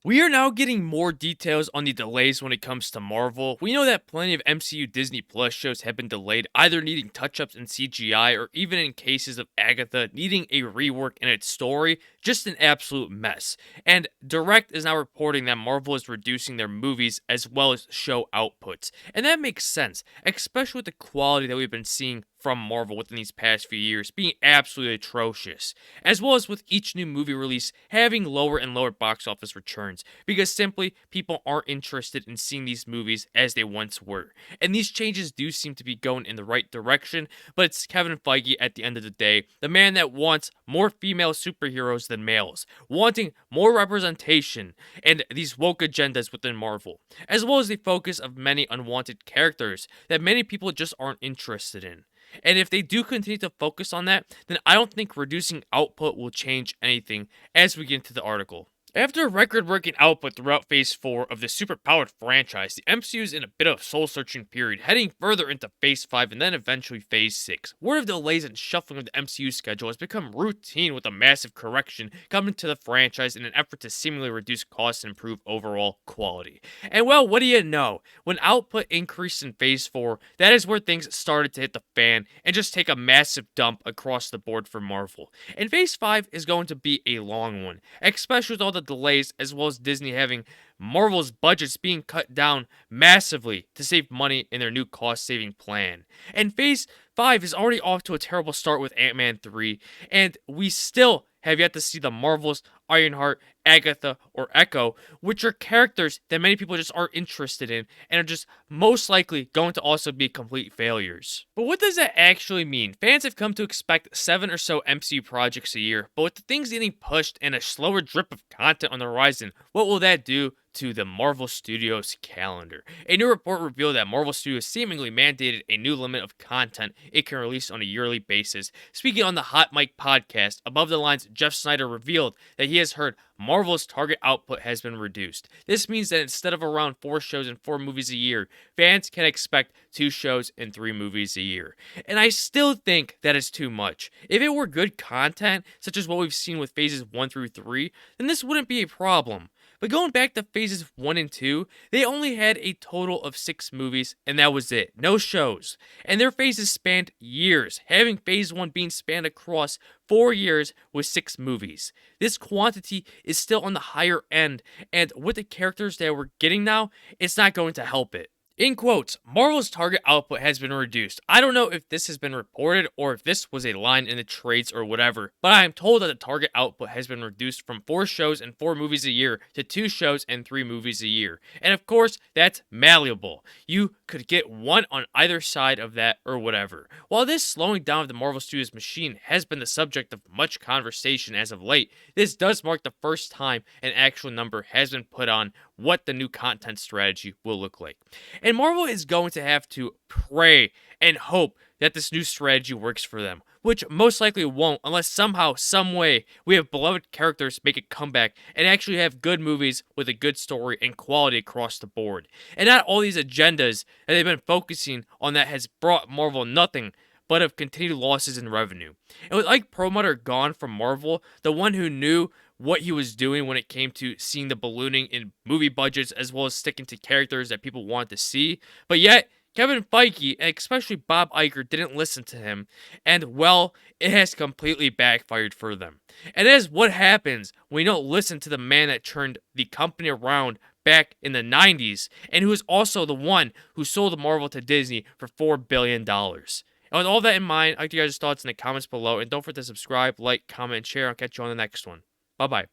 We are now getting more details on the delays when it comes to Marvel. We know that plenty of MCU Disney Plus shows have been delayed, either needing touch ups in CGI or even in cases of Agatha needing a rework in its story. Just an absolute mess. And Direct is now reporting that Marvel is reducing their movies as well as show outputs. And that makes sense, especially with the quality that we've been seeing from Marvel within these past few years being absolutely atrocious, as well as with each new movie release having lower and lower box office returns, because simply people aren't interested in seeing these movies as they once were. And these changes do seem to be going in the right direction, but it's Kevin Feige at the end of the day, the man that wants more female superheroes than males, wanting more representation and these woke agendas within Marvel, as well as the focus of many unwanted characters that many people just aren't interested in. And if they do continue to focus on that, then I don't think reducing output will change anything as we get into the article. After record breaking output throughout Phase 4 of the superpowered franchise, the MCU is in a bit of soul searching period, heading further into Phase 5 and then eventually Phase 6. Word of delays and shuffling of the MCU schedule has become routine, with a massive correction coming to the franchise in an effort to seemingly reduce costs and improve overall quality. And well, what do you know? When output increased in Phase 4, that is where things started to hit the fan and just take a massive dump across the board for Marvel. And Phase 5 is going to be a long one, especially with all the delays, as well as Disney having Marvel's budgets being cut down massively to save money in their new cost saving plan. And Phase 5 is already off to a terrible start with Ant-Man 3, and we still have yet to see the Marvels, Ironheart, Agatha, or Echo, which are characters that many people just aren't interested in and are just most likely going to also be complete failures. But what does that actually mean? Fans have come to expect 7 or so MCU projects a year, but with the things getting pushed and a slower drip of content on the horizon, what will that do to the Marvel Studios calendar? A new report revealed that Marvel Studios seemingly mandated a new limit of content it can release on a yearly basis. Speaking on the Hot Mic podcast, Above the Lines, Jeff Snyder revealed that he has heard Marvel's target output has been reduced. This means that instead of around 4 shows and 4 movies a year, fans can expect 2 shows and 3 movies a year. And I still think that is too much. If it were good content, such as what we've seen with phases 1 through 3, then this wouldn't be a problem. But going back to phases 1 and 2, they only had a total of 6 movies, and that was it. No shows. And their phases spanned years, having phase 1 being spanned across 4 years with 6 movies. This quantity is still on the higher end, and with the characters that we're getting now, it's not going to help it. In quotes, Marvel's target output has been reduced. I don't know if this has been reported or if this was a line in the trades or whatever, but I am told that the target output has been reduced from 4 shows and 4 movies a year to 2 shows and 3 movies a year. And of course, that's malleable. You could get one on either side of that or whatever. While this slowing down of the Marvel Studios machine has been the subject of much conversation as of late, this does mark the first time an actual number has been put on what the new content strategy will look like. And Marvel is going to have to pray and hope that this new strategy works for them, which most likely won't unless somehow, some way, we have beloved characters make a comeback and actually have good movies with a good story and quality across the board. And not all these agendas that they've been focusing on that has brought Marvel nothing but of continued losses in revenue. And with Ike Perlmutter gone from Marvel, the one who knew what he was doing when it came to seeing the ballooning in movie budgets as well as sticking to characters that people wanted to see, but yet Kevin Feige, and especially Bob Iger, didn't listen to him, and well, it has completely backfired for them. And that is what happens when you don't listen to the man that turned the company around back in the 90s, and who is also the one who sold Marvel to Disney for $4 billion. And with all that in mind, I'd like to hear your guys' thoughts in the comments below, and don't forget to subscribe, like, comment, and share. I'll catch you on the next one. Bye-bye.